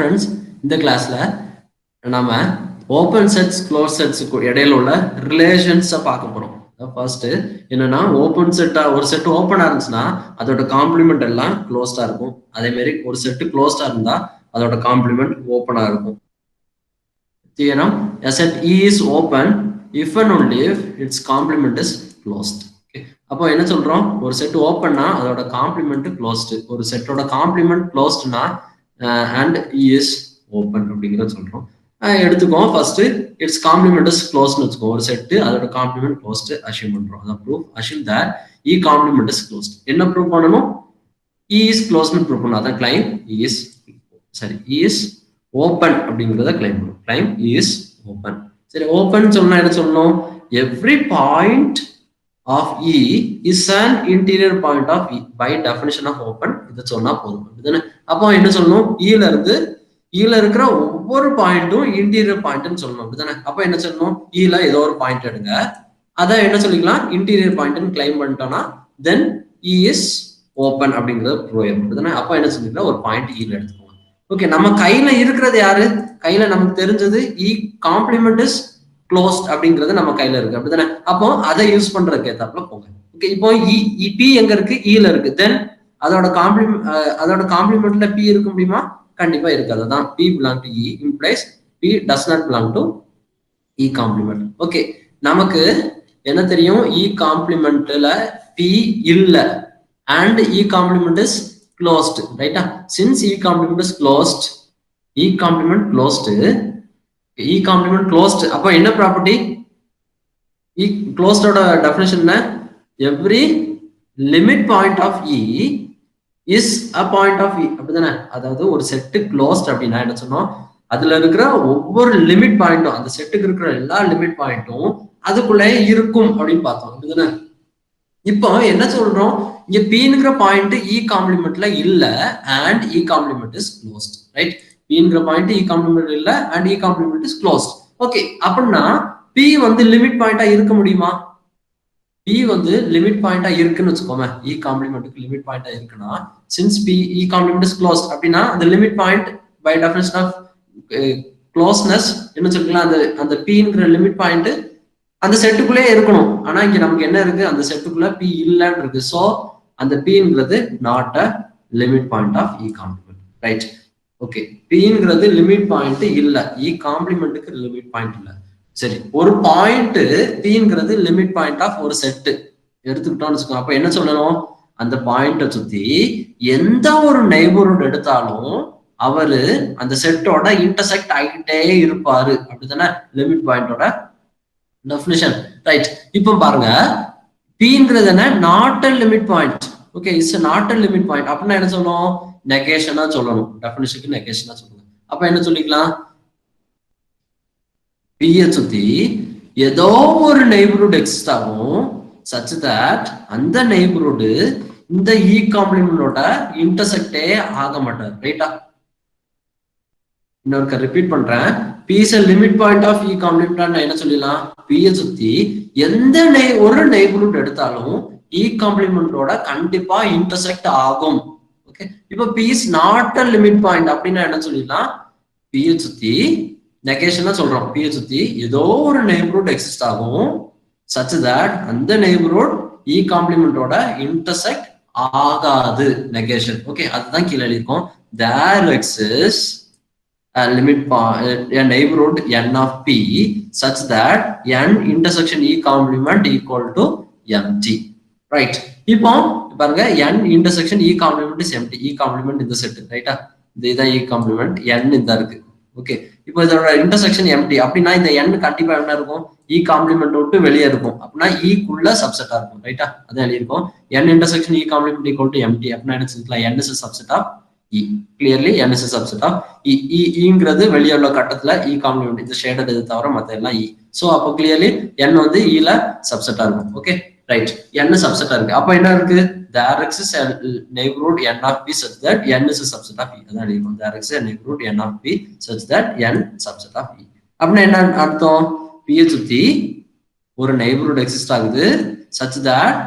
Friends, இந்த கிளாஸ்ல நாம ஓப்பன் செட்ஸ் க்ளோஸ் செட்ஸுக்கு இடையில உள்ள ரிலேஷன்ஸை பார்க்க போறோம். ஃபர்ஸ்ட் என்னன்னா, ஓப்பன் செட்டா ஒரு செட் ஓப்பனா இருந்துச்சுன்னா அதோட காம்ப்ளிமெண்ட் எல்லாம் க்ளோஸ்டா இருக்கும். அதே மாதிரி ஒரு செட் க்ளோஸ்டா இருந்தா அதோட காம்ப்ளிமெண்ட் ஓப்பனா இருக்கும். Theorem: a set E is open if and only if its complement is closed. அப்போ என்ன சொல்றோம், ஒரு செட் ஓப்பன்னா அதோட காம்ப்ளிமெண்ட் க்ளோஸ்டு, ஒரு செட்டோட காம்ப்ளிமெண்ட் க்ளோஸ்டுனா அண்ட் இ இஸ் ஓப்பன் அப்படிங்கிறத சொல்றோம். எடுத்துக்கோ ஃபர்ஸ்ட் இட்ஸ் காம்ப்ளிமெண்ட் இஸ் க்ளோஸ்னு வச்சுக்கோ. ஒரு செட்டு அதோட காம்ப்ளிமெண்ட் க்ளோஸ்டு அஷ்யூம் பண்றோம். அதான் proof. Assume that E complement is closed. என்ன ப்ரூவ் பண்ணணும்? இ இஸ் க்ளோஸ்னு ப்ரூவ் பண்ணணும். அதான் கிளைம் இ இஸ் ஓப்பன் அப்படிங்கிறத கிளைம் பண்ணும். Claim is open. சரி, ஓப்பன் சொன்னா என்ன சொல்லணும்? Every point of E is an interior point of E by definition of open. இத சொன்னா போதும். அப்படிதானே? அப்போ என்ன சொல்லணும்? ஈல இருந்து ஈல இருக்கிற ஒவ்வொரு பாயிண்ட்டும் இன்டீரியர் பாயிண்ட்னு சொல்லணும். அப்படிதானே? அப்போ என்ன சொல்லணும்? ஈல ஏதோ ஒரு பாயிண்ட் எடுங்க, அதை என்ன சொல்லிக்கலாம்? இன்டீரியர் பாயிண்ட்னு கிளைம் பண்ணிட்டோம்னா தென் இ இஸ் ஓப்பன் அப்படிங்கிறது ப்ரூவ். அப்படிதானே? அப்போ என்ன சொல்லிக்கலாம்? ஒரு பாயிண்ட் ஈல எடுத்துக்கோங்க. ஓகே, நம்ம கையில இருக்கிறது யாரு? கையில நமக்கு தெரிஞ்சது இ காம்ப்ளிமெண்ட் இஸ் க்ளோஸ்ட் அப்படிங்கிறது நம்ம கையில இருக்கு. அப்படிதானே? அப்போ அதை யூஸ் பண்றதுக்கு ஏத்தாப்புல போங்க. ஓகே, இப்போ பி எங்க இருக்கு? ஈல இருக்கு. தென் அதோட காம்ப்ளிமெண்ட்ல பி இருக்க முடியுமா? கண்டிப்பா இருக்காது. அதான் P belong to E implies P does not belong to E complement. Okay, நமக்கு என்ன தெரியும்? இ காம்ப்ளிமெண்ட்ல பி இல்ல and E complement is closed. ரைட்டா? Since E complement is closed, E complement closed, E complement closed. அப்போ என்ன property? E க்ளோஸ்டோட definition என்ன? Every limit point of E is a point of E. அப்படிதானே? அதாவது ஒரு செட்டு க்ளோஸ்ட் அப்படின்னா என்ன சொன்னோம்? அதுல இருக்கிற ஒவ்வொரு லிமிட் பாயிண்ட்டும், அந்த செட்டுக்கு இருக்கிற எல்லா லிமிட் பாயிண்ட்டும் அதுக்குள்ளே இருக்கும் அப்படின்னு பார்த்தோம். அப்படிதானே? இப்போ என்ன சொல்றோம்? இங்க பிங்கிற பாயிண்ட் இ காம்ப்ளிமெண்ட்ல இல்ல and E complement is closed. Right? பிங்கிற பாயிண்ட் இ காம்ப்ளிமெண்ட் இல்ல and E complement is closed. Okay, அப்படின்னா பி வந்து லிமிட் பாயிண்டா இருக்க முடியுமா? பி வந்து லிமிட் பாயிண்டா இருக்குன்னு வச்சுக்கோங்க. இ காம்ப்ளிமெண்ட்டுக்கு லிமிட் பாயிண்டா இருக்குன்னா, since P E complement is closed அப்படின்னா அந்த limit point by definition of closeness என்ன சொல்லிக்கலாம்? அந்த பிங்கிற லிமிட் பாயிண்ட் அந்த செட்டுக்குள்ளே இருக்கணும். ஆனா இங்க நமக்கு என்ன இருக்கு? அந்த செட்டுக்குள்ள பி இல்லன்னு இருக்கு. சோ அந்த பிங்கிறது not a limit point of E complement. Right? Okay, பிங்கிறது லிமிட் பாயிண்ட் இல்ல, இ காம்ப்ளிமெண்ட்டுக்கு லிமிட் பாயிண்ட் இல்ல. சரி, ஒரு பாயிண்ட் பிங்கிறது லிமிட் பாயிண்ட் ஆஃப் ஒரு செட்டு எடுத்துக்கிட்டோம்னு வச்சுக்கோங்க. அப்ப என்ன சொல்லணும்? அந்த பாயிண்ட சுத்தி எந்த ஒரு நெய்பர்ஹுட் எடுத்தாலும் அவரு அந்த செட்டோட இன்டர்செக்ட் ஆகிட்டே இருப்பாரு. அப்படித்தானே லிமிட் பாயிண்டோட டெஃபினிஷன். ரைட்? இப்போ பாருங்க, பிங்கிறது என்ன? Not a limit point. Okay, it's not a limit point. அப்படின்னா என்ன சொல்லணும்? நெகேஷனா சொல்லணும். டெஃபினிஷனுக்கு நெகேஷனா சொல்லணும். அப்ப என்ன சொல்லிக்கலாம்? பியை சுத்தி ஏதோ ஒரு நெய்பர்ஹுட் எக்ஸிஸ்ட் ஆகும் such that அந்த நெய்பர்ஹுட் இந்த இ காம்ப்ளிமெண்டோட இன்டர்செக்டே ஆக மாட்டார். ரைட்டா? இன்னொருக்க ரிப்பீட் பண்றேன். P is a limit point of E complement. என்ன சொல்லலாம்? பியை சுத்தி எந்த ஒரு நெய்பர்ஹுட் எடுத்தாலும் இ காம்ப்ளிமெண்டோட கண்டிப்பா இன்டர்செக்ட் ஆகும். ஓகே, இப்போ P is not a limit point அப்படின்னா என்ன சொல்லிடலாம்? பியை சுத்தி நெகேஷனா சொல்றோம். பியை சுத்தி ஏதோ ஒரு நெய்பர்ஹுட் எக்ஸிஸ்ட் ஆகும் such that அந்த நெய்பர்ஹுட் இ காம்ப்ளிமெண்டோட இன்டர்செக்ட் ஆகாது. நெகேஷன். ஓகே, அதுதான் கீழே எழுதிருக்கோம். there exists a limit a neighborhood n of p such that n intersection e complement equal to mt. Right? இப்போ பாருங்க, n intersection e complement is mt. e complement இந்த set. ரைட்டா? இதுதான் e complement, n இந்த இருக்கு. Okay, இப்போ இதோட intersection empty அப்படின்னா இந்த n கண்டிப்பா என்ன இருக்கும்? இ காம்ப்ளிமெண்ட் விட்டு வெளியே இருக்கும். அப்படின்னா ஈக்குள்ள சப்செட்டா இருக்கும். ரைட்டா? அதான் எழுதியிருக்கோம். n intersection e complement equal to mt. அப்படின்னா என்ன சொல்லிக்கலாம்? n is a subset of e. Clearly n is a subset of e. ங்கிறது வெளியே உள்ள கட்டத்துல இ காம்ப்ளிமெண்ட் இந்த ஷேடட் இது தவிர மத்த எல்லாம் இ. சோ அப்போ கிளியர்லி n வந்து ஈல சப்செட்டா இருக்கும். Okay, right? n சப்செட்டா இருக்கு. அப்ப என்ன இருக்கு? there exists a neighborhood n of p such that n is a subset of e. அதான் எழுதிருக்கோம். there exists a neighborhood n of p such that n subset of e. அப்படின்னா என்ன அர்த்தம்? பியை சுத்தி ஒரு நெய்பர்ஹுட் எக்ஸிஸ்ட் ஆகுது such that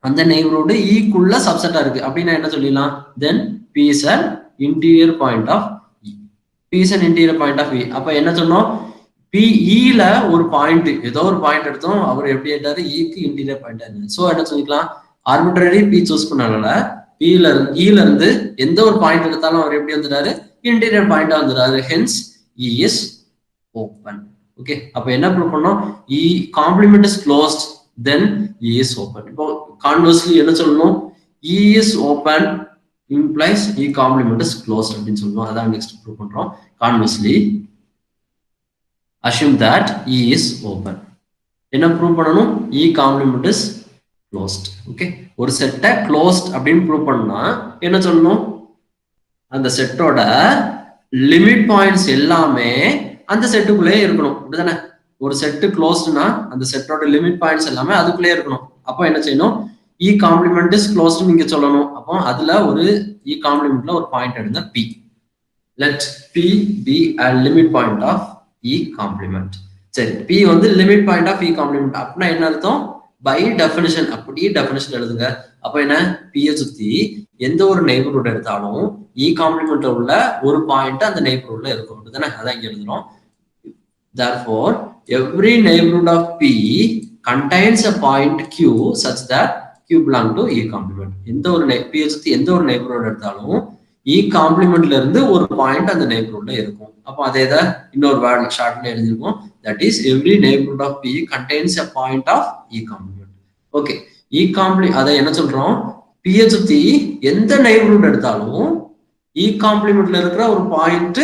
அந்த neighbourhood ஈக்குள்ள சப்செட்டா இருக்கு அப்படின்னா என்ன சொல்லிடலாம்? தென் p is an interior point of e. P is an interior point of E. அப்ப என்ன சொன்னோம்? PE ல ஒரு பாயிண்ட், ஏதோ ஒரு பாயிண்ட் எடுத்தோம், அவர் எப்படி ஆயிட்டாரு? ஈக்கு இன்டீரியர் பாயிண்ட் ஆயிடுது. சோ என்ன சொல்லிக்கலாம்? ஆர்பிட்ரரி P சூஸ் பண்ணனால E ல இருந்து எந்த ஒரு பாயிண்ட் எடுத்தாலும் அவர் எப்படி வந்துட்டாரு? இன்டீரியர் பாயிண்டா வந்துட்டாரு. Hence E is open. Okay, அப்ப என்ன ப்ரூவ் பண்ணோம்? E complement is closed, then E is open. இப்போ கான்வர்ஸ்லி என்ன சொல்லணும்? E is open implies E complement is closed அப்படின்னு சொல்லுவோம். அதான் நெக்ஸ்ட் ப்ரூவ் பண்றோம். Conversely assume that E is open. என்ன ப்ரூவ் பண்ணணும்? E complement is closed. Okay, ஒரு செட்டை closed அப்படின்னு ப்ரூவ் பண்ணா என்ன சொல்லணும்? அந்த செட்டோட லிமிட் பாயிண்ட்ஸ் எல்லாமே அந்த செட்டுக்குள்ளே இருக்கணும். அப்படிதானே? ஒரு செட்டு க்ளோஸ்ட்னா அந்த செட்டோட லிமிட் பாயிண்ட்ஸ் எல்லாமே அதுக்குள்ளே இருக்கணும். அப்போ என்ன செய்யணும்? E complement is closed நீங்க சொல்லணும். அப்போ அதுல ஒரு E complementல ஒரு பாயிண்ட் எடுங்க P. Let P be a limit point of E complement. சரி, P வந்து limit point of E complement. அப்படின்னா என்ன அர்த்தம்? பை டெஃபினிஷன், அப்படியே டெஃபினிஷன் எழுதுங்க. அப்ப என்ன? P சுத்தி எந்த ஒரு நெய்பர்ஹுட் எடுத்தாலும் E complement உள்ள ஒரு பாயிண்ட் அந்த நெய்பர்ஹுட்ல இருக்கும். அப்படிதானே? அதான் இங்க எழுதுறோம். Therefore, every neighborhood of P contains a point Q such that Q belong to E complement. எந்த ஒரு P சுத்தி எந்த ஒரு நெய்பர்ஹுட் எடுத்தாலும் E complementல இருந்து ஒரு பாயிண்ட் அந்த நெய்பர்ஹுட்ல இருக்கும். அப்போ அதேதான் இன்னொரு word ஷார்ட்ல எழுதிருக்கோம். That is every neighborhood of P contains a point of E complement. Okay, E complement அதை என்ன சொல்றோம்? P சுத்தி எந்த நெய்பர்ஹுட் எடுத்தாலும் E complementல இருக்கிற ஒரு பாயிண்ட்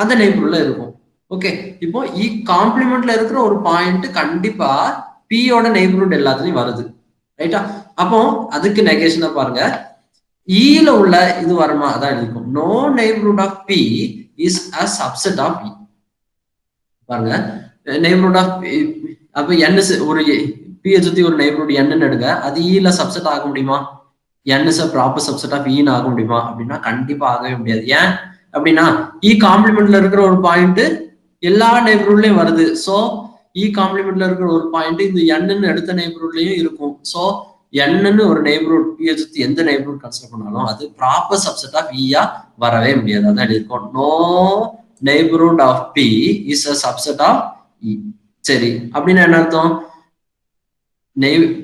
அந்த நெய்பர்ஹுட்ல இருக்கும். ஓகே, இப்போ E complementல இருக்கிற ஒரு பாயிண்ட் கண்டிப்பா P யோட நெய்பர்ஹுட் எல்லாத்துலயும் வருது. ரைட்டா? அப்போ அதுக்கு நெகேஷனை பாருங்க. E ல உள்ள இது வருமா? அதான் எழுதிக்கும். No neighborhood of P is a subset of E. பாருங்க, neighborhood of அப்ப n ஒரு P சுத்தி ஒரு neighborhood n எடுங்க. அது E ல சப்செட் ஆக முடியுமா? n is a proper subset of E ன்னு ஆக முடியுமா? அப்படின்னா கண்டிப்பா ஆகவே முடியாது. ஏன் அப்படின்னா E complementல இருக்கிற ஒரு பாயிண்ட் எல்லா நெய்பர்ஹுட்லயும் வருது. சோ E complementல இருக்கிற ஒரு பாயிண்ட் இந்த n எடுத்த நெய்பர்ஹுட்லயும் இருக்கும். சோ n ஒரு நெய்பர்ஹுட் P சுத்தி எந்த நெய்பர்ஹுட் கன்சிடர் பண்ணாலும் அது ப்ராப்பர் சப்செட் ஆஃப் E ஆ வரவே முடியாது. அதான் எழுதிருக்கோம். No neighbourhood of P is a subset of E. சரி, அப்படின்னா என்ன அர்த்தம்?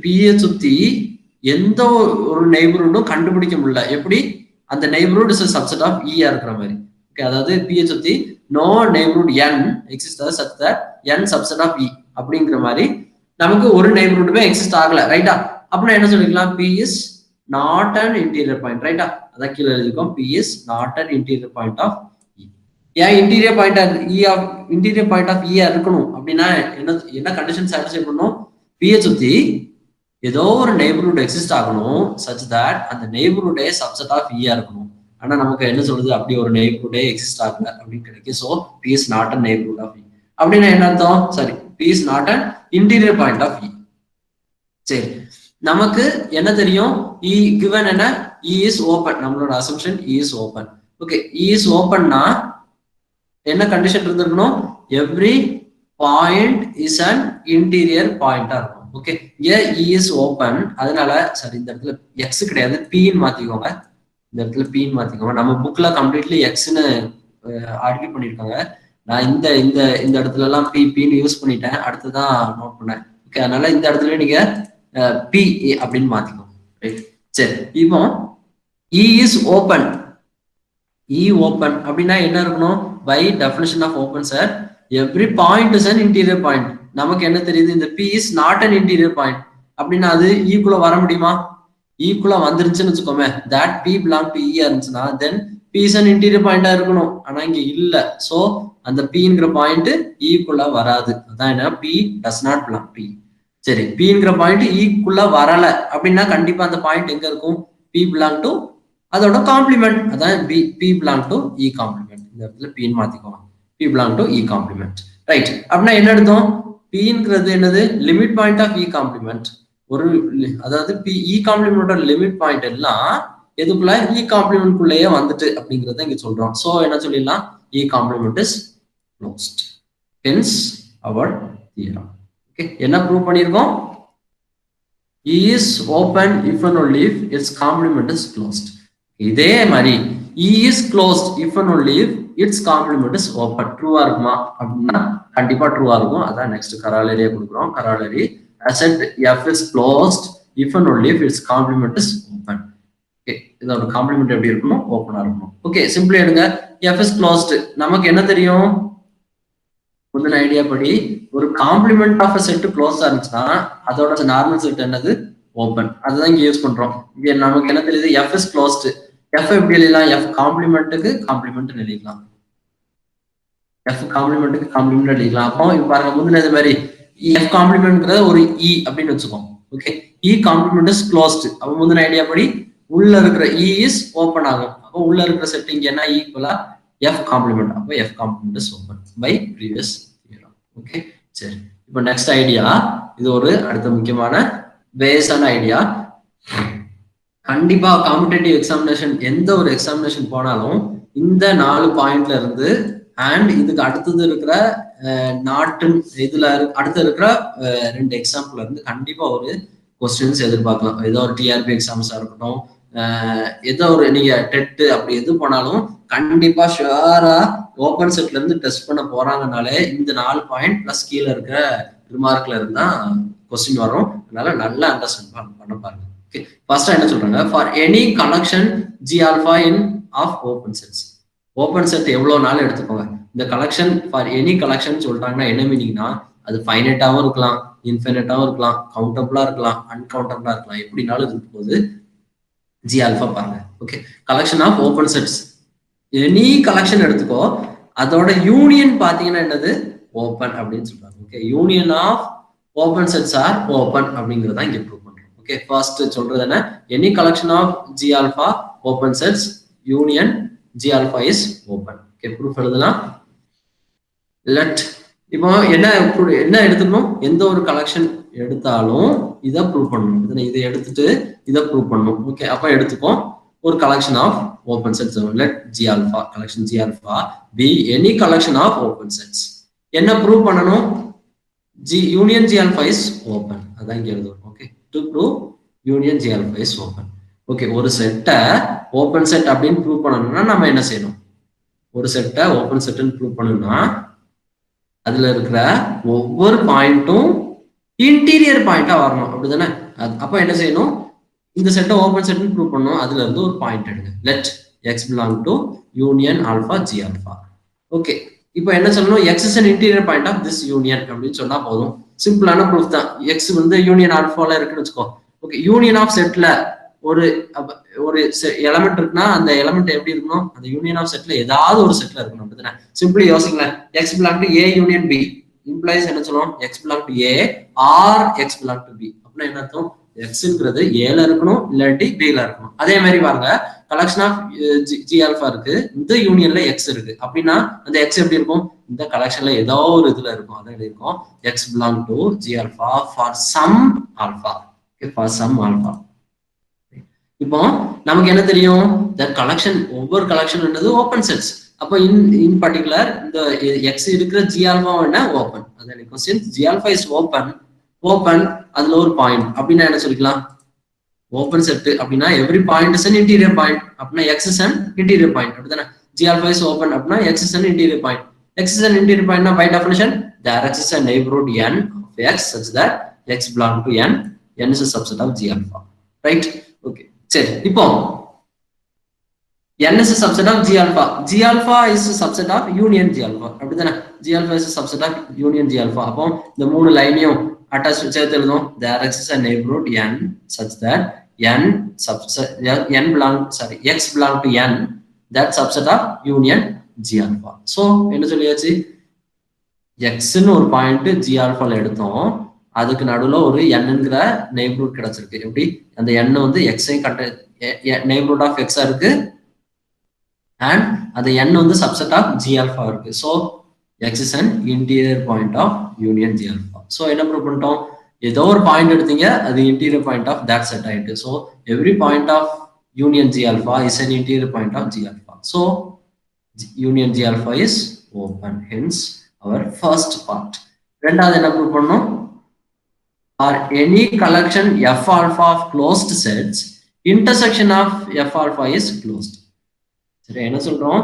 P சுத்தி எந்த ஒரு நெய்பர்ஹுட்டும் கண்டுபிடிக்க முடியல. எப்படி? அந்த neighbourhood is a subset of E ஆ இருக்கிற மாதிரி. ஓகே, அதாவது P சுத்தி no neighborhood n exists such that n subset of E அப்படிங்கிற மாதிரி நமக்கு ஒரு நெய்பர்ஹுட்டுமே எக்ஸிஸ்ட் ஆகல. ரைட்டா? அப்படின்னா என்ன சொல்லிக்கலாம்? P is not an interior point. ரைட்டா? அதான் கீழே எழுதிருக்கோம். P is not an interior point of E. ஏன் interior point E of interior point of E இருக்கணும் அப்படின்னா என்ன கண்டிஷன் சாட்டிஸ்ஃபை பண்ணும்? P சுத்தி ஏதோ ஒரு நெய்பர்ஹுட் எக்ஸிஸ்ட் ஆகணும் such that அந்த நெய்பர்ஹுட்டே சப்செட் ஆஃப் E இருக்கணும். ஆனா நமக்கு என்ன சொல்லுது? அப்படி ஒரு நெய்பர்ஹுட்டே எக்ஸிஸ்ட் ஆகல அப்படின்னு கிடைக்கும். So P is not a neighborhood of E. அப்படின்னா என்ன அர்த்தம்? சரி, P is not an interior point of E. சரி, நமக்கு என்ன தெரியும்? E given என்ன? E is open. நம்மளோட assumption E is open. Okay, E is openனா என்ன கண்டிஷன் இருந்திருக்கணும்? Every point is an interior பாயிண்டா இருக்கும். ஓகே, இங்க E is open. அதனால சரி, இந்த இடத்துல X கிடையாது, P ன்னு மாத்திக்கோங்க. இந்த இடத்துல P ன்னு மாத்திக்கோங்க. நம்ம புக்ல கம்ப்ளீட்லி Xன்னு ஆர்கியூ பண்ணிருக்காங்க. நான் இந்த இந்த இந்த இடத்துல எல்லாம் Pன்னு யூஸ் பண்ணிட்டேன். அடுத்துதான் நோட் பண்ணேன். ஓகே, அதனால இந்த இடத்துல நீங்க P அப்படின்னு மாத்திக்கோங்க. ரைட்? சரி, இப்போ E is open. E open அப்படின்னா என்ன இருக்கணும்? By definition of open sir, every point is an interior point. நமக்கு என்ன தெரியுது? இந்த P is not an interior point. அப்படின்னா அது ஈக்குள்ள வர முடியுமா? ஈக்குள்ள வந்துருச்சுன்னு வச்சுக்கோமே, that P belong to E இருந்துச்சுன்னா then P is an interior point இருக்கணும். ஆனா இங்க இல்ல. சோ அந்த Pங்கிற பாயிண்ட் ஈக்குள்ள வராது. அதான் என்ன? P does not belong to E. சரி, Pங்கிற பாயிண்ட் ஈக்குள்ள வரல அப்படின்னா கண்டிப்பா அந்த பாயிண்ட் எங்க இருக்கும்? P belong to அதோட காம்ப்ளிமெண்ட். அதான் P belong to E complement. இந்த இடத்துல P ன்னு மாத்திக்கோங்க. P belong to E complement. ரைட்? அப்படின்னா என்ன அர்த்தம்? Pங்கிறது என்னது? Limit point of E complement. ஒரு அதாவது E complementோட லிமிட் பாயிண்ட் எல்லாம் எதுக்குள்ள? E complement குள்ளேயே வந்துட்டு அப்படிங்கறத இங்க சொல்றோம். சோ என்ன சொல்லிடலாம்? E complement is closed. Hence our theorem. Okay, என்ன ப்ரூவ் பண்ணிருக்கோம்? E is open if and only if its complement is closed. இதே மாதிரி E is closed if and only if its complement is open. True இருக்குமா அப்படின்னா கண்டிப்பா ட்ரூவா இருக்கும். அதான் next கராலரியா கொடுக்குறோம். Corollary a set F is closed if and only if its complement is open. Okay, இதோட complement எப்படி இருக்கணும்? ஓப்பனா இருக்கணும். ஓகே, சிம்பிளி எடுங்க. F is closed. நமக்கு என்ன தெரியும்? முந்தின ஐடியா படி ஒரு காம்ப்ளிமெண்ட் ஆஃப் செட் க்ளோஸா இருந்துச்சுன்னா அதோட நார்மல் செட் என்னது? ஓப்பன். அதுதான் இங்க யூஸ் பண்றோம். இங்க நமக்கு என்ன தெரியுது? F is closed. F எப்படி எழுதலாம்? F காம்ப்ளிமெண்ட்டுக்கு காம்ப்ளிமெண்ட் எழுதிக்கலாம். F காம்ப்ளிமெண்ட்டுக்கு காம்ப்ளிமெண்ட் எழுதிக்கலாம். அப்போ இப்ப பாருங்க, முந்தின இது மாதிரி F காம்ப்ளிமெண்ட்ங்கிறத ஒரு E அப்படின்னு வச்சுக்கோம். Okay, E complement is closed. அப்போ முந்தின ஐடியா படி உள்ள இருக்கிற E இஸ் ஓப்பன் ஆகும். அப்போ உள்ள இருக்கிற செட் இங்க என்ன? ஈக்குவலா F காம்ப்ளிமெண்ட். அப்போ F complement is open by previous theorem. Okay, சரி. இப்போ நெக்ஸ்ட் ஐடியா, இது ஒரு அடுத்த முக்கியமான பேஸான ஐடியா. கண்டிப்பா காம்படிட்டிவ் எக்ஸாமினேஷன், எந்த ஒரு எக்ஸாமினேஷன் போனாலும் இந்த 4 பாயிண்ட்ல இருந்து அண்ட் இதுக்கு அடுத்தது இருக்கிற நாட்டின் இதுல அடுத்து இருக்கிற 2 எக்ஸாம்பிள் இருந்து கண்டிப்பா ஒரு கொஸ்டின்ஸ் எதிர்பார்க்கலாம். ஏதோ ஒரு டிஆர்பி எக்ஸாம்ஸா இருக்கட்டும், ஏதோ ஒரு நீங்க டெட் அப்படி எது போனாலும் கண்டிப்பா ஷுவரா ஓப்பன் செட்ல இருந்து டெஸ்ட் பண்ண போறாங்கனாலே இந்த 4 பாயிண்ட் பிளஸ் கீழே இருக்கிற ரிமார்க்ல இருந்தா கொஸ்டின் வரும். அதனால நல்லா அண்டர்ஸ்டாண்ட் பண்ண பாருங்க. ஓகே, ஃபர்ஸ்ட் என்ன சொல்றாங்க? For any collection G alpha in of open sets. Open set எவ்வளவு நாள் எடுத்துக்கோங்க. இந்த கலெக்ஷன் ஃபார் எனி கலெக்ஷன் சொல்றாங்கன்னா என்ன மீனிங்னா அது ஃபைனைட்டாவும் இருக்கலாம், இன்ஃபைனைட்டாவும் இருக்கலாம், கவுண்டபிளா இருக்கலாம், அன்கவுண்டபிளா இருக்கலாம், எப்படினாலும் இருக்கும் போது ஜி ஆல்பா பாருங்க. Okay, collection of open sets any collection எடுத்துக்கோ, அதோட யூனியன் பாத்தீங்கன்னா என்னது? ஓப்பன் அப்படின்னு சொல்றாங்க. Okay, union of open sets are open அப்படிங்கறத இங்க ப்ரூவ் பண்றோம். ஓகே, ஃபர்ஸ்ட் சொல்றது என்ன? Any collection of G alpha open sets union G alpha is open. Okay, proof எழுதலாம். Let இப்போ என்ன எடுத்துக்கணும்? எந்த ஒரு கலெக்ஷன் எடுத்தாலும் இதை ப்ரூவ் பண்ணணும். இதை எடுத்துட்டு இதை ப்ரூவ் பண்ணணும். ஓகே, அப்ப எடுத்துப்போம் ஒரு collection of open sets. Let G alpha collection G alpha be any collection of open sets. என்ன ப்ரூவ் பண்ணணும்? Union G alpha is open. அதான் இங்க எழுதுவோம். Okay, to prove union G alpha is open. Okay, ஒரு செட்டை open set அப்படின்னு prove பண்ணணும்னா நம்ம என்ன செய்யணும்? ஒரு செட்டை ஓப்பன் செட்னு ப்ரூவ் பண்ணணும்னா அதுல இருக்கிற ஒவ்வொரு பாயிண்ட்டும் இன்டீரியர் பாயிண்டா வரணும், அப்படிதானே? அப்ப என்ன செய்யணும்? இந்த செட்டை ஓப்பன் செட்னு ப்ரூவ் பண்ணணும். அதுல இருந்து ஒரு பாயிண்ட் எடுங்க. Let x belong to union alpha G alpha. Okay, இப்போ என்ன சொல்லணும்? X is an interior point of this union அப்படின்னு சொன்னா போதும். சிம்பிளான ப்ரூஃப் தான். எக்ஸ் வந்து யூனியன் ஆல்பால இருக்குன்னு வச்சுக்கோ. ஓகே, யூனியன் ஆஃப் செட்ல ஒரு எலமெண்ட் இருக்குன்னா அந்த எலமெண்ட் எப்படி இருக்கணும்? அந்த யூனியன் ஆஃப் செட்ல ஏதாவது ஒரு செட்ல இருக்கணும், அப்படிதானே? சிம்பிளி யோசிக்கலாம். X belong to A union B implies என்ன சொல்லுவோம்? X belong to A or x belong to B. அப்படின்னா என்ன அர்த்தம்? எக்ஸ்ங்கிறது ஏல இருக்கணும், இல்லாட்டி பில இருக்கணும். அதே மாதிரி பாருங்க, கலெக்ஷன் ஆஃப் ஜி ஆல்பா இருக்கு, இந்த யூனியன்ல எக்ஸ் இருக்கு. அப்படின்னா அந்த எக்ஸ் எப்படி இருக்கும்? இந்த கலெக்ஷன்ல ஏதோ ஒரு இதுல இருக்கும். அதை இருக்கும் x belong to G alpha for some alpha. For some alpha. இப்போ நமக்கு என்ன தெரியும்? கலெக்ஷன், ஒவ்வொரு கலெக்ஷன் என்னது? Open sets. அப்போ இன் பர்டிகுலர் இந்த எக்ஸ் இருக்கிற ஜி ஆல்பா என்ன? ஓப்பன். அதான் question. G alpha is open. Open அதுல ஒரு பாயிண்ட் அப்படின்னா என்ன சொல்லிக்கலாம்? ஓப்பன் செட் அப்படின்னா every point is an interior point. அப்படின்னா x is an interior point, அப்படிதானே? ஜி ஆல்பா இஸ் ஓப்பன் அப்படின்னா x is an interior point. X is an interior பாயிண்ட்னா by definition there exists a neighborhood n of x such that x belong to n. n is a subset of g alpha, right? Okay, சரி. இப்போ n is a subset of g alpha. g alpha is a subset of union g alpha, அப்படிதானே? g alpha is a subset of union g alpha. அப்போ இந்த மூணு லைனையும் attach சேர்த்து எழுதும். there exists a neighborhood n such that n subset n belong sorry x belong to n that subset of union g alpha. so என்ன சொல்லியாச்சு? எக்ஸ்ன்னு ஒரு point G ஆல்பால எடுத்தோம், அதுக்கு நடுவுல ஒரு என்ங்கிற நெய்பர்ஹுட் கிடைச்சிருக்கு. எப்படி? அந்த எண் வந்து எக்ஸையும் நெய்பர்ஹுட் ஆஃப் எக்ஸா இருக்கு அண்ட் அந்த எண் வந்து சப்செட் ஆஃப் ஜி ஆல்பா இருக்கு. So x is an interior point of union G alpha. So என்ன ப்ரூவ் பண்ணிட்டோம்? ஏதோ ஒரு பாயிண்ட் எடுத்தீங்க, அது interior point of that set ஆயிட்டு. So every point of union G alpha is an interior point of G alpha. So union G alpha is open. Hence our first part. ரெண்டாவது என்ன prove பண்ணோம்? for any collection f alpha of closed sets intersection of f alpha is closed. சரி, என்ன சொல்றோம்?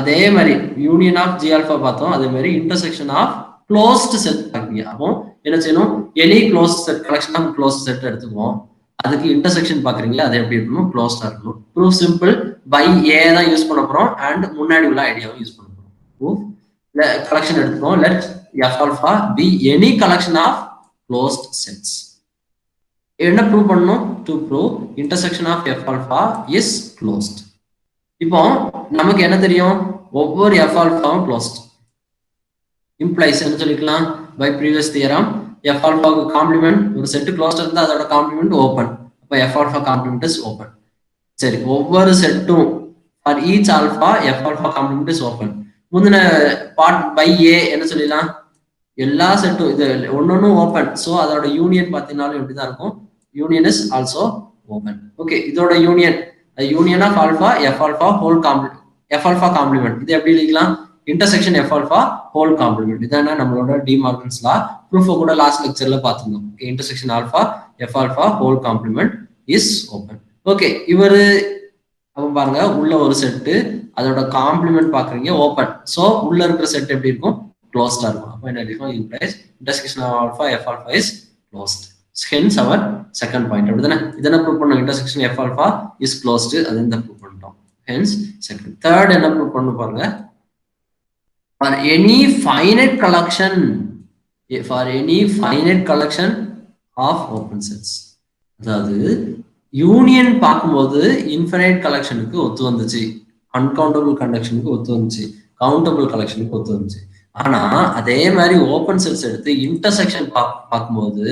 அதே மாதிரி union of G alpha பார்த்தோம், அதே மாதிரி இன்டர்செக்ஷன் ஆஃப் க்ளோஸ்ட் செட் பாக்குறீங்க. அப்போ என்ன செய்யணும்? Any close set, collection of close set எடுத்துக்குவோம். அதுக்கு இன்டர்செக்ஷன் பாக்குறீங்களா, அது எப்படி இருக்கணும்? க்ளோஸ்டா இருக்கணும். ப்ரூஃப் சிம்பிள், பை ஏ தான் யூஸ் பண்ண போறோம் அண்ட் முன்னாடி உள்ள ஐடியாவும் யூஸ் பண்ண போறோம். ப்ரூஃப் கலெக்ஷன் எடுத்துக்கோம். Let F alpha be any collection of closed sets. என்ன ப்ரூவ் பண்ணணும்? To prove intersection of F alpha is closed. இப்போ நமக்கு என்ன தெரியும்? ஒவ்வொரு எஃப் ஆல்பாவும் க்ளோஸ்ட். இம்ப்ளைஸ் என்ன சொல்லிக்கலாம்? பை ப்ரீவியஸ் தியரம் எஃப் ஆல்பாவுக்கு காம்ப்ளிமெண்ட் ஒரு செட் க்ளோஸ்ட் இருந்தா அதோட காம்ப்ளிமெண்ட் ஓப்பன். அப்ப F alpha complement is open. சரி, ஒவ்வொரு செட்டும் for each alpha F alpha complement is open. முந்தின பார்ட் பை ஏ என்ன சொல்லிடலாம்? எல்லா செட்டும் இது ஒன்னொன்னும் ஓப்பன். ஸோ அதோட யூனியன் பார்த்தீங்கன்னாலும் எப்படிதான் இருக்கும்? Union is also open. Okay, இதோட union union of alpha F alpha whole complement, F alpha complement. இது எப்படி எழுதிக்கலாம்? Intersection F alpha whole complement. இதான நம்மளோட டி மார்கன்ஸ் லா. ப்ரூஃப் கூட லாஸ்ட் லெக்சர்ல பார்த்துருந்தோம். Okay, intersection alpha F alpha whole complement is open. Okay, இவரு அப்ப பாருங்க, உள்ள ஒரு செட்டு, அதோட காம்ப்ளிமெண்ட் பாக்குறீங்க ஓப்பன். சோ உள்ள இருக்கிற செட் எப்படி இருக்கும்? க்ளோஸ்டா இருக்கும். அப்ப என்ன இருக்கும்? Implies intersection of alpha F alpha is closed. Hence our second point. அப்படிதானே? இதனை ப்ரூவ் பண்ணோம். Intersection F alpha is closed. அது இந்த ப்ரூவ் பண்ணிட்டோம். Hence second. தேர்ட் என்ன ப்ரூவ் பண்ணு பாருங்க. For any finite collection, for any finite collection of open sets, அதாவது யூனியன் பார்க்கும்போது இன்ஃபினைட் கலெக்ஷனுக்கு ஒத்து வந்துச்சு, அன்கவுண்டபிள் கலெக்ஷனுக்கு ஒத்து வந்துச்சு, கவுண்டபிள் கலெக்ஷனுக்கு ஒத்து வந்துச்சு. ஆனா அதே மாதிரி ஓப்பன் செட்ஸ் எடுத்து இன்டர்செக்ஷன் பார்க்கும்போது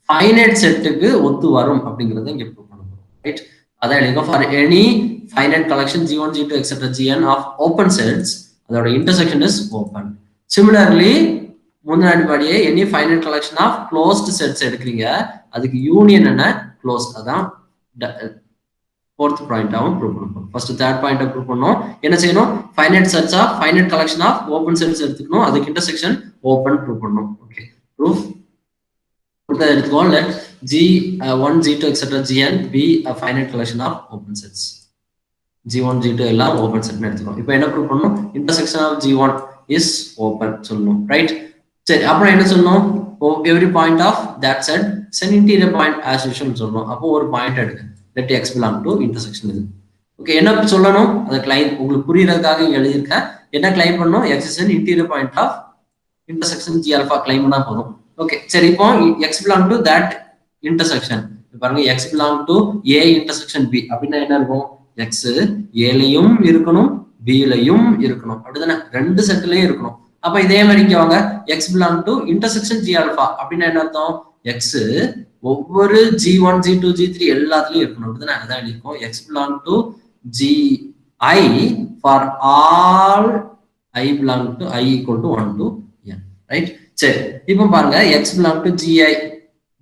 ஃபைனைட் செட்டுக்கு ஒத்து வரும் அப்படிங்கறத இங்க ப்ரூவ் பண்ண போறோம். ரைட்? அதான் எழுதிக்கோ. For any finite collection G1 G2 etcetera Gn of open sets, அதோட இன்டர்செக்ஷன் இஸ் ஓப்பன். சிமிலர்லி முன்னாடி படியே any finite collection of closed sets எடுக்கிறீங்க, அதுக்கு யூனியன் என்ன? க்ளோஸ்ட். அதான் ஃபோர்த் பாயிண்டாவும் ப்ரூவ் பண்ணுவோம். ஃபர்ஸ்ட் தேர்ட் பாயிண்ட் ப்ரூவ் பண்ணோம். என்ன செய்யணும்? Finite sets of finite collection of open sets எடுத்துக்கணும், அதுக்கு இன்டர்செக்ஷன் ஓப்பன் ப்ரூவ் பண்ணணும். ஓகே, ப்ரூஃப் எடுத்துக்கோம். Let G1 G2 etcetera Gn be a finite collection of open sets. G1 G2 எல்லாம் open செட்னு எடுத்துக்கோம். இப்போ என்ன ப்ரூவ் பண்ணணும்? Intersection of G1 is open சொல்லணும். Right? சரி, அப்புறம் என்ன சொல்லணும்? Every point of that set is an interior point as usual சொல்லணும். அப்போ ஒரு பாயிண்ட் எடுங்க. let x belong to intersection இது. ஓகே, என்ன சொல்லணும்? அதை கிளைம் உங்களுக்கு புரியறதுக்காக இங்க எழுதியிருக்கேன். என்ன கிளைம் பண்ணணும்? x is an interior point of intersection G alpha claim பண்ணா போதும். ஓகே, சரி, இப்போ x belong to that intersection. பாருங்க, x belong to a intersection b அப்படின்னா என்ன இருக்கும்? x ஏலையும் இருக்கணும், b-லையும் இருக்கணும். அப்படிதானே? ரெண்டு செட்லயும் இருக்கணும். அப்ப இதே மாதிரி இங்க வாங்க, x belong to intersection G alpha அப்படின்னா என்ன அர்த்தம்? x ஒவ்வொரு G1 G2 G3 எல்லாத்துலயும் இருக்கணும். அப்படிதானே? அதான் எழுதிருக்கோம். x belong to Gi for all I belong to I equal to 1 to n. Right? சரி, இப்போ பாருங்க, x belong to Gi.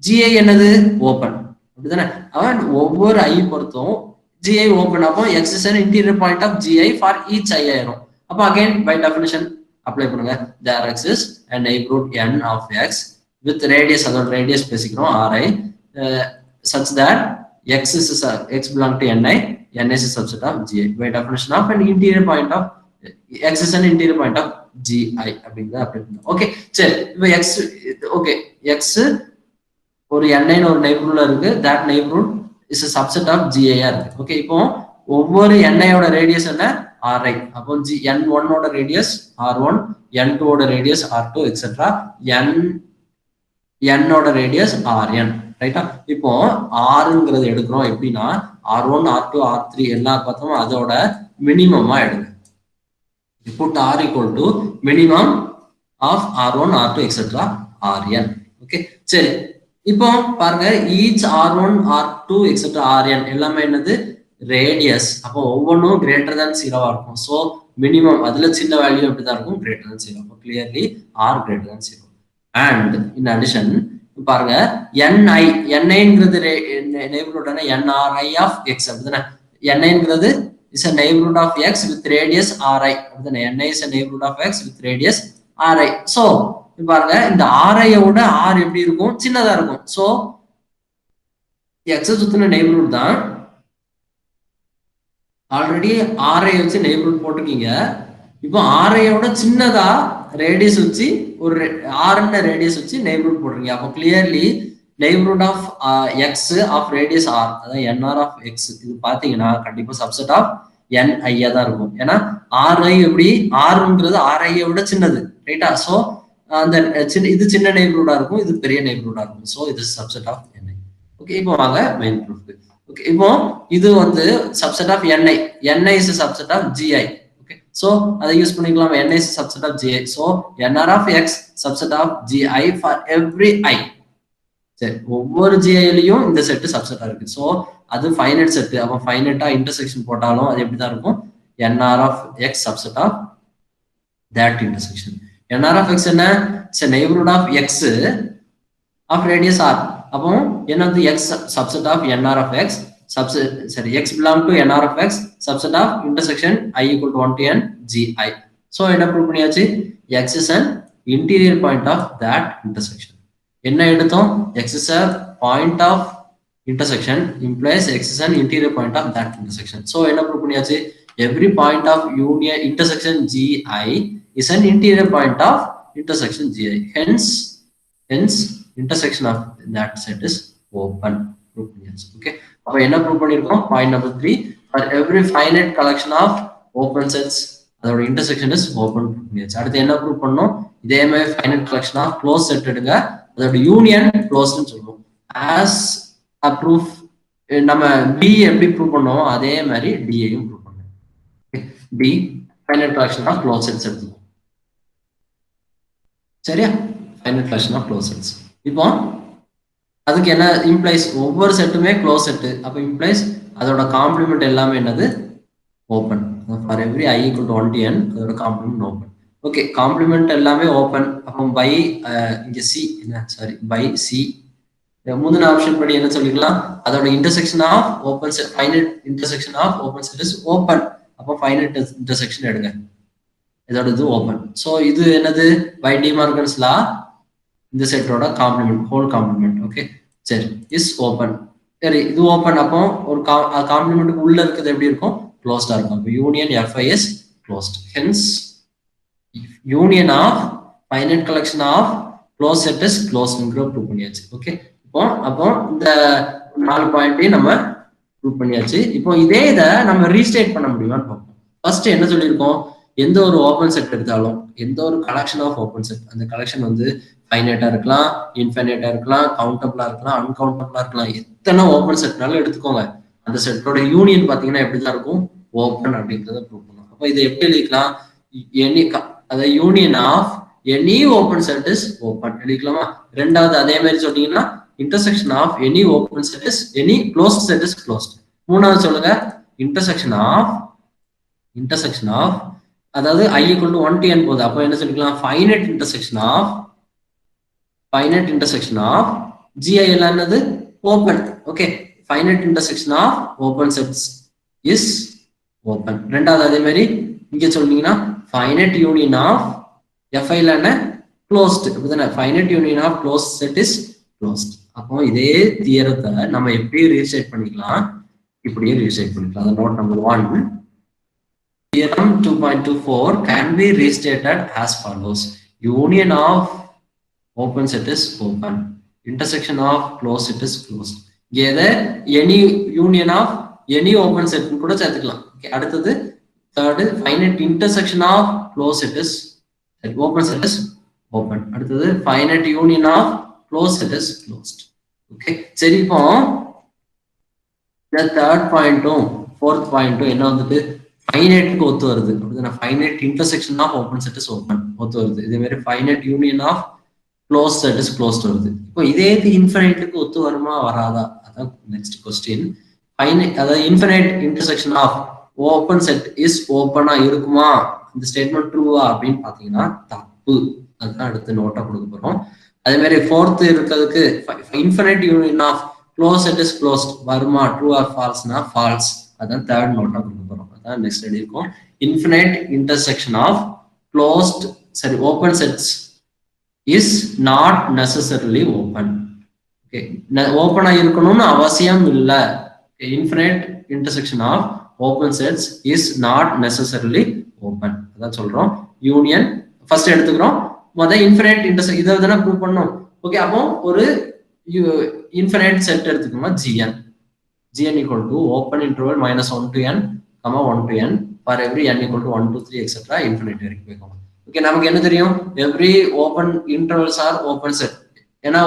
Gi என்னது? ஓப்பன். அப்படிதானே? அவன் ஒவ்வொரு i பொறுத்தும் Gi ஓப்பன். அப்போ x is an interior point of Gi for each i ஆயிரும். அப்போ again by definition அப்ளை பண்ணுங்க. there exists a neighborhood n of x with radius, அதோட radius பேசிக்கிறோம் ri, such that x is x belong to ni, n is a subset of Gi by definition of an interior point of x is an interior point of Gi அப்படிங்கிறத apply பண்ணுங்க. Okay, சரி, இப்போ x okay x ஒரு ni ஒரு நெய்பர்ஹுட்ல இருக்கு, that neighborhood is a subset of Gi இருக்கு. Okay, இப்போ ஒவ்வொரு ni ஓட ரேடியஸ் என்ன? ri. அப்போ n1 ஓட ரேடியஸ் r1, n2 ஓட ரேடியஸ் r2 எக்ஸெட்ரா n ஓட ரேடியஸ் rn. ரைட்டா? இப்போ rங்கிறது எடுக்கிறோம் எப்படின்னா r1 r2 r3 எல்லா பார்த்தோம் அதோட மினிமமா எடுங்க. put r equal to minimum of r1 r2 etc rn. Okay, சரி, இப்போ பாருங்க, each r1 r2 etc rn எல்லாமே என்னது? ரேடியஸ். அப்போ ஒவ்வொன்றும் கிரேட்டர் than 0 இருக்கும். ஸோ மினிமம் அதுல சின்ன வேல்யூ எப்படிதான் இருக்கும்? Greater than 0. அப்போ clearly r greater than 0. And in addition பாருங்க, niங்கிறது நெய்பர்ஹுட் nri of x அப்படிதானே? niங்கிறது is a neighborhood of x with radius ri. அப்படிதானே? ni is a neighborhood of x with radius ri. so பாருங்க, இந்த ri ஓட r எப்படி இருக்கும்? சின்னதா இருக்கும். so x சுத்தின நெய்பர்ஹுட் தான் ஆல்ரெடி ஆர்ஐ வச்சு நெய்பர்ஹுட் போட்டிருக்கீங்க. இப்போ ஆர்ஐயோட சின்னதா ரேடியஸ் வச்சு ஒரு ஆர்ன்ற ரேடியஸ் வச்சு நெய்பர்ஹுட் போடுறீங்க. அப்போ clearly neighbourhood of x of radius r, அதாவது என்ஆர் ஆஃப் எக்ஸ், இது பாத்தீங்கன்னா கண்டிப்பா சப்செட் ஆஃப் என் ஐயா தான் இருக்கும். ஏன்னா ஆர்ஐ எப்படி ஆர்ன்றது ஆர்ஐயை விட சின்னது, ரைட்டா? ஸோ அந்த இது சின்ன நெய்பர்ஹுடா இருக்கும், இது பெரிய நெய்பர்ஹுடா இருக்கும். ஸோ இது சப்செட் ஆஃப் என்ஐ. ஓகே, இப்போ வாங்க மெயின் ப்ரூஃப். ஓகே, இப்போ இது வந்து subset of N I. N I is subset of G I. Okay, so அதை யூஸ் பண்ணிக்கலாம். N I is subset of G I. So N R of x subset of G I for every I. சரி, ஒவ்வொரு ஜிஐலையும் இந்த செட்டு சப்செட்டா இருக்கு. ஸோ அது ஃபைனைட் செட்டு. அப்போ ஃபைனைட்டா இன்டர்செக்ஷன் போட்டாலும் அது எப்படிதான் இருக்கும்? N R of x subset of that intersection. N R of x என்ன? Neighbourhood of x of radius R. அப்போ என்ன வந்து x subset of N R of x subset, சரி, x belong to N R of x subset of intersection I equal to 1 to n GI. ஸோ என்ன prove பண்ணியாச்சு? X is an interior point of that intersection. என்ன எடுத்தோம்? X is a point of intersection implies x is an interior point of that intersection. So என்ன prove பண்ணியாச்சு? every point of union intersection GI is an interior point of intersection GI. Hence intersection of that set is open. Prove பண்ணியாச்சு. ஓகே, அப்ப என்ன prove பண்ணிருக்கோம்? Point number 3, for every finite collection of open sets அதோட intersection is open பண்ணியாச்சு. அடுத்து என்ன prove பண்ணோம்? இதே மாதிரி finite collection of close set எடுங்க, அதோட யூனியன் க்ளோஸ்னு சொல்லுவோம். ஆஸ் அ ப்ரூஃப் நம்ம பி எப்படி ப்ரூவ் பண்ணோம் அதே மாதிரி டியையும் ப்ரூவ் பண்ணோம். D finite collection of close sets எடுத்துக்கோம். சரியா? Finite collection of close sets. இப்போ அதுக்கு என்ன இம்ப்ளைஸ்? ஒவ்வொரு செட்டுமே க்ளோஸ் செட்டு. அப்போ இம்ப்ளைஸ் அதோட காம்ப்ளிமெண்ட் எல்லாமே என்னது? Open. For every I equal to 1 to n அதோட காம்ப்ளிமெண்ட் ஓப்பன். ஓகே, காம்ப்ளிமெண்ட் எல்லாமே ஓப்பன். அப்போ பை இங்க சி என்ன, சாரி, பை சி. மூணு ஆப்ஷன் படி என்ன சொல்லிக்கலாம்? அதோட intersection of open set, finite intersection of open set is open. அப்போ ஃபைனைட் இன்டர்செக்ஷன் எடுங்க, இதோட இது ஓப்பன். ஸோ இது என்னது? பை டிமார்கன்ஸ் லா இந்த செட்டோட காம்ப்ளிமெண்ட், ஹோல் காம்ப்ளிமெண்ட். ஓகே, சரி, இஸ் ஓப்பன். சரி, இது ஓப்பன். அப்போ ஒரு காம்ப்ளிமெண்ட்டுக்கு உள்ள இருக்கிறது எப்படி இருக்கும்? க்ளோஸ்டா இருக்கும். அப்போ union F I is closed. Hence union of finite collection of close set is க்ளோஸ்ட்ங்கிற ப்ரூவ் பண்ணியாச்சு. ஓகே, அப்போ இந்த 4 பாயிண்ட்டையும் நம்ம ப்ரூவ் பண்ணியாச்சு. இப்போ இதே இதை நம்ம ரீஸ்டேட் பண்ண முடியுமான்னு பார்ப்போம். ஃபர்ஸ்ட் என்ன சொல்லியிருக்கோம்? எந்த ஒரு ஓப்பன் செட் எடுத்தாலும், எந்த ஒரு கலெக்ஷன் ஆஃப் ஓப்பன் செட், அந்த கலெக்ஷன் வந்து ஃபைனைட்டா இருக்கலாம், இன்ஃபைனைட்டா இருக்கலாம், கவுண்டபிளா இருக்கலாம், அன்கவுண்டபிளா இருக்கலாம். எத்தனை ஓப்பன் செட்னாலும் எடுத்துக்கோங்க, அந்த செட்டோட யூனியன் பாத்தீங்கன்னா எப்படிதான் இருக்கும்? ஓப்பன் அப்படின்றத ப்ரூவ் பண்ணும். அப்போ இதை எப்படி எழுதிக்கலாம்? எனி, அதாவது union of any open set is open எழுதிக்கலாமா? ரெண்டாவது அதே மாதிரி சொன்னீங்கன்னா intersection of any open set is any closed set is closed. மூணாவது சொல்லுங்க, இன்டர்செக்ஷன் ஆஃப் அதாவது i equal to 1 to n போகுது. அப்போ என்ன சொல்லிக்கலாம்? ஃபைனைட் இன்டர்செக்ஷன் ஆஃப் GI எல்லாம் என்னது? Open. Okay, finite intersection of open sets is open. ரெண்டாவது அதே மாதிரி இங்க சொன்னீங்கன்னா ஃபைனைட் யூனியன் ஆஃப் FI ல என்ன? க்ளோஸ்ட். அப்படிதானே? Finite union of close set is closed. அப்போ இதே தியரத்தை நம்ம எப்படி ரீசெட் பண்ணிக்கலாம்? இப்படியே ரீசெட் பண்ணிக்கலாம். அது note number 1. Theorem 2.24 can be restated as follows. Union of open set is open. Intersection of closed set is closed. இங்கே any union of any open set கூட சேர்த்துக்கலாம். அடுத்தது third, finite intersection of closed set is open set is open. அடுத்தது finite union of closed set is closed. Okay, சரி, இப்போ இந்த third பாயிண்ட்டும் fourth பாயிண்ட்டும் என்ன வந்துட்டு ஃபைனைட்டுக்கு ஒத்து வருது. அப்படின்னா finite intersection of open set is open ஒத்து வருது. இதே மாதிரி finite union of close set is closed வருது. இப்போ இதே இன்ஃபைனைட்டுக்கு ஒத்து வருமா வராதா? அதான் நெக்ஸ்ட் கொஸ்டின். ஃபைனைட், அதாவது infinite intersection of open set is ஓப்பனா இருக்குமா? இந்த ஸ்டேட்மெண்ட் ட்ரூவா அப்படின்னு பாத்தீங்கன்னா தப்பு. அதுதான் அடுத்து நோட்டா கொடுக்க போறோம். அதே மாதிரி ஃபோர்த் இருக்கிறதுக்கு infinite union of close set is closed வருமா? ட்ரூ ஆர் ஃபால்ஸ்னா ஃபால்ஸ். அதான் தேர்ட் நோட்டா கொடுக்க போறோம். அதான் நெக்ஸ்ட் எழுதியிருக்கோம். இன்ஃபினைட் இன்டர்செக்ஷன் ஆஃப் க்ளோஸ்ட், சரி, open sets is not necessarily open. Okay, ஓப்பனா இருக்கணும்னு அவசியம் இல்லை. Infinite intersection of open sets is not necessarily open. அதான் சொல்றோம். யூனியன் ஃபர்ஸ்ட் எடுத்துக்கிறோம். இன்ஃபினைட் இன்டர்செக்ஷன் இதை தானே ப்ரூவ் பண்ணணும். ஓகே, அப்போ ஒரு இன்ஃபினைட் செட் எடுத்துக்கோங்க gn. gn equal to open interval -1 to n, 1 to n for every n equal to 1 to 3 etc. infinite வரைக்கும் போய்க்கோங்க. ஓகே, நமக்கு என்ன தெரியும்? Every open intervals are open set. ஏன்னா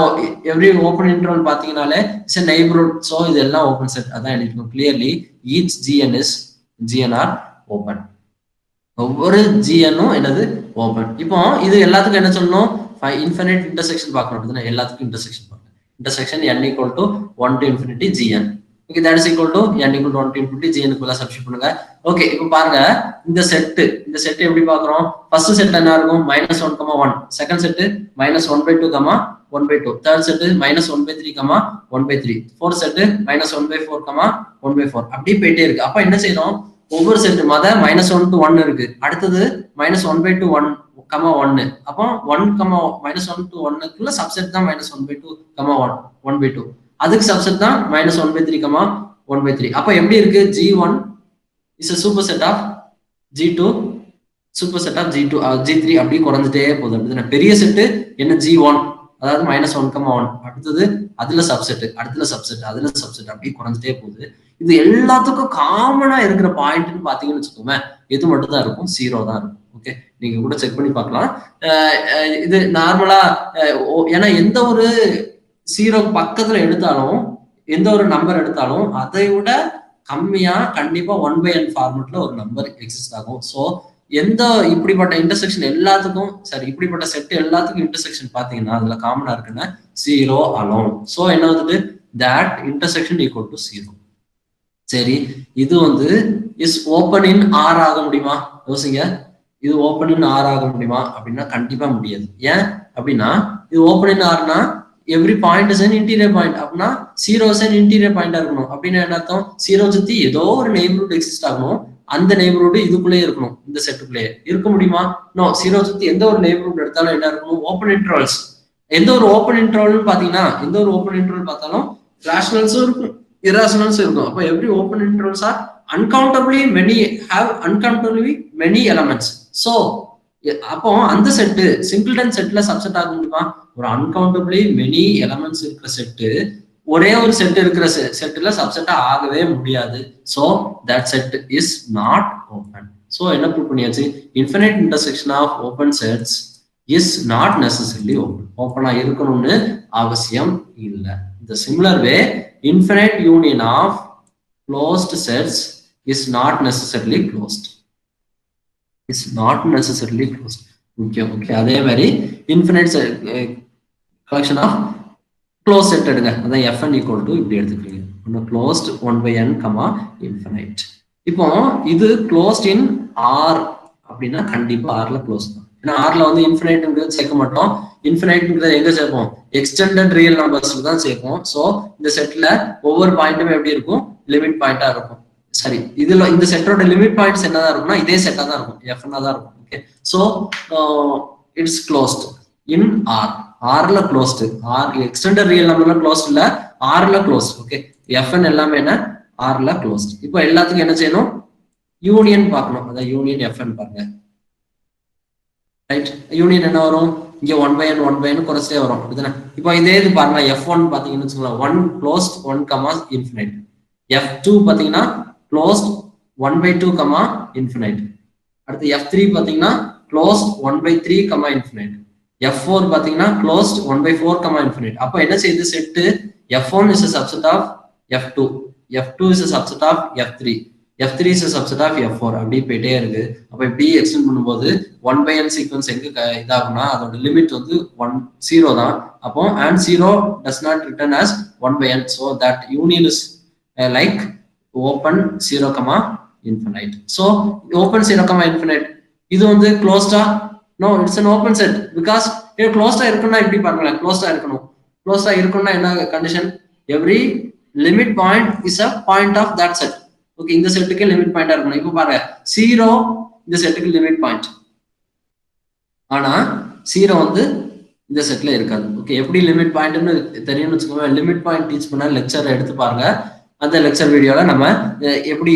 எவ்ரி ஓப்பன் இன்டர்வல் பாத்தீங்கன்னாலே இட்ஸ் a neighborhood. ஸோ இது எல்லாம் open set. அதான் எழுதிக்கணும் clearly. Each gn are open. ஒவ்வொரு gn-ம் என்னது ஓப்பன். இப்போ இது எல்லாத்துக்கும் என்ன சொல்லணும்? இன்ஃபினைட் இன்டர்செக்ஷன் பார்க்கணும். எல்லாத்துக்கும் இன்டர்செக்ஷன் பார்க்கணும். intersection n equal to 1 to infinity gn. Okay, that is equal to n equal to 1 to infinity gn க்குள்ள சப்ஸ்டிட்யூட் பண்ணுங்க. ஓகே, இப்போ பாருங்க இந்த செட் எப்படி பார்க்கறோம்? ஃபர்ஸ்ட் செட்ல என்ன இருக்கும்? -1, 1. Second set -1/2, 1/2. Third set -1/3, 1/3. Fourth set -1/4, 1/4. அப்படியே போயிட்டே இருக்கு. அப்ப என்ன செய்யணும்? ஒவ்வொரு செட் -1 to 1 இருக்கு. அடுத்தது -1/2, 1, 1. அப்போ 1, -1 to 1க்குள்ள சப்செட் தான் -1/2, 1/2. அதுக்கு சப்செட் தான் -1/3, 1/3. அப்ப எப்படி இருக்கு? G1 is a superset of G2, superset of G2, G3 அப்படி குறைஞ்சிட்டே போகுது. அப்படின்னா பெரிய செட்டு என்ன? G1, அதாவது -1, 1. அடுத்தது அதுல சப்செட், அடுத்துல சப்செட், அதுல சப்செட் அப்படி குறைஞ்சிட்டே போகுது. இது எல்லாத்துக்கும் காமனா இருக்கிற பாயிண்ட்னு பாத்தீங்கன்னு வச்சுக்கோங்க, எது மட்டும் தான் இருக்கும்? 0 தான் இருக்கும். ஓகே, நீங்க கூட செக் பண்ணி பார்க்கலாம். இது நார்மலா ஏன்னா எந்த ஒரு 0 பக்கத்துல எடுத்தாலும், எந்த ஒரு நம்பர் எடுத்தாலும் அதை விட கம்மியா கண்டிப்பா 1/n ஃபார்மட்ல ஒரு நம்பர் எக்ஸிஸ்ட் ஆகும். ஸோ எந்த இப்படிப்பட்ட இன்டர்செக்ஷன் எல்லாத்துக்கும் சரி, இப்படிப்பட்ட செட் எல்லாத்துக்கும் இன்டர்செக்ஷன் பாத்தீங்கன்னா அதுல காமனா இருக்குன்னா 0 அலோன். ஸோ என்ன வந்துட்டு? that intersection equal to 0. சரி, இது இஸ் ஓப்பன் இன் ஆர் ஆக முடியுமா? யோசிங்க. இது ஓப்பன் இன் ஆர் ஆக முடியுமா அப்படின்னா கண்டிப்பா முடியாது. ஏன் அப்படின்னா இது ஓப்பன் இன் ஆர்னா every point is an interior point. அப்படின்னா 0 is an interior பாயிண்டா இருக்கணும். அப்படின்னா என்ன அர்த்தம்? 0 சுத்தி ஏதோ ஒரு நெய்பர்ஹுட் எக்ஸிஸ்ட் ஆகணும். அந்த நெய்பர்ஹுட் இதுக்குள்ளேயே இருக்கணும். இந்த செட்டுக்குள்ளேயே இருக்க முடியுமா? நோ. 0 சுத்தி எந்த ஒரு நெய்பர்ஹுட் எடுத்தாலும் என்ன இருக்கணும்? Open intervals. எந்த ஒரு ஓப்பன் இன்டர்வல் பாத்தீங்கன்னா எந்த ஒரு ஓப்பன் இன்டர்வல் பார்த்தாலும் ரேஷனல்ஸும் இருக்கும், irrationals இருக்கும். அப்ப every open intervals are uncountably many elements. So அப்போ அந்த செட் சிங்கிள்டன் செட்ல சப்செட் ஆக முடியுமா? ஒரு அன்கவுண்டபிளி மெனி எலமெண்ட்ஸ் இருக்கிற செட்டு ஒரே ஒரு செட் இருக்கிற செட்ல சப்செட்டா ஆகவே முடியாது. So that set is not open. So என்ன ப்ரூவ் பண்ணியாச்சு? Infinite intersection of open sets is not necessarily open. ஓப்பனா இருக்கணும்னு அவசியம் இல்லை. The similar way, infinite union of closed sets is not necessarily closed. It's not necessarily closed. Okay. அதே மாதிரி infinite collection of closed set எடுங்க. அதான் fn equal to இப்படி எடுத்துக்கிறீங்க. closed 1/n, infinite. இப்போ இது closed in R அப்படின்னா கண்டிப்பா Rல closed தான். ஏன்னா Rல இன்ஃபினைட்ங்கிறது சேர்க்க மாட்டோம். இன்ஃபினைட்ங்கிறது எங்க சேர்ப்போம்? எக்ஸ்டெண்டட் ரியல் நம்பர்ஸ்ல தான் சேர்ப்போம். சோ இந்த செட்ல ஒவ்வொரு பாயிண்ட்டுமே எப்படி இருக்கும்? லிமிட் பாயிண்டா இருக்கும். சரி, இதுல இந்த செட்டோட லிமிட் பாயிண்ட்ஸ் என்னதான் இருக்கும்னா இதே செட்டா தான் இருக்கும், எஃப்னா தான் இருக்கும். Okay, so it's closed in R. ஆர்ல க்ளோஸ்ட். ஆர் எக்ஸ்டெண்டட் ரியல் நம்பர்ல க்ளோஸ்ட் இல்ல, ஆர்ல க்ளோஸ்ட். ஓகே, எஃப்என் எல்லாமே என்ன? ஆர்ல க்ளோஸ்ட். இப்போ எல்லாத்துக்கும் என்ன செய்யணும்? யூனியன் பார்க்கணும். அதான் யூனியன் எஃப்என் பாருங்க. ரைட், யூனியன் என்ன வரும்? இங்க 1/n 1/n குறைச்சே வரும். அப்படிதானே? இப்போ இதே இது பாருங்க, F1 பாத்தீங்கன்னு வச்சுக்கலாம் 1 க்ளோஸ்ட் 1, இன்ஃபினைட். F2 பாத்தீங்கன்னா க்ளோஸ்ட் 1/2, இன்ஃபினைட். அடுத்து F3 பாத்தீங்கன்னா க்ளோஸ்ட் 1/3, இன்ஃபினைட். F4 பாத்தீங்கன்னா க்ளோஸ்ட் 1/4, இன்ஃபினைட். அப்போ என்ன செய்யுது set? F1 is a subset of F2, F2 is a subset of F3, F3 is a subset of F4 அப்படி போயிட்டே இருக்கு. அப்ப இப்படி எக்ஸ்டெண்ட் பண்ணும்போது 1/n சீக்வன்ஸ் எங்க இதாகும்னா அதோட லிமிட் 0 தான். அப்போ and 0 does not return as 1/n. So that union is like open 0, infinite. So open 0, infinite இது closed-ஆ? No, it's an open set because இது closed-ஆ இருக்குன்னா இப்படி பாருங்களேன், closed-ஆ இருக்கணும். closed-ஆ இருக்குன்னா என்ன condition? every limit point is a point of that set. Okay, இந்த செட்டுக்கு லிமிட் பாயிண்டா இருக்கணும். இப்போ பாருங்க 0 இந்த செட்டுக்கு லிமிட் பாயிண்ட், ஆனா 0 இந்த செட்ல இருக்காது. ஓகே, எப்படி லிமிட் பாயிண்ட்னு தெரியும்னு வச்சுக்கோங்க. லிமிட் பாயிண்ட் டீச் பண்ண லெக்சர் எடுத்து பாருங்க. அந்த லெக்சர் வீடியோல நம்ம எப்படி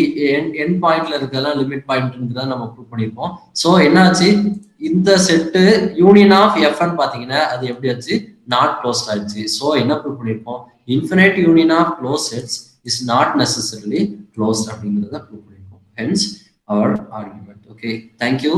எண்ட் பாயிண்ட்ல இருக்கலாம் லிமிட் பாயிண்ட்ன்றத நம்ம ப்ரூவ் பண்ணிருப்போம். ஸோ என்னாச்சு, இந்த செட்டு யூனியன் ஆஃப் எஃப்னு பாத்தீங்கன்னா அது எப்படி ஆச்சு, நாட் க்ளோஸ்ட் ஆயிடுச்சு. ஸோ என்ன ப்ரூவ் பண்ணிருப்போம், infinite union of close sets is not necessarily closed அப்படிங்கிறத ப்ரூவ் பண்ணிருப்போம். Hence our argument. Okay, thank you.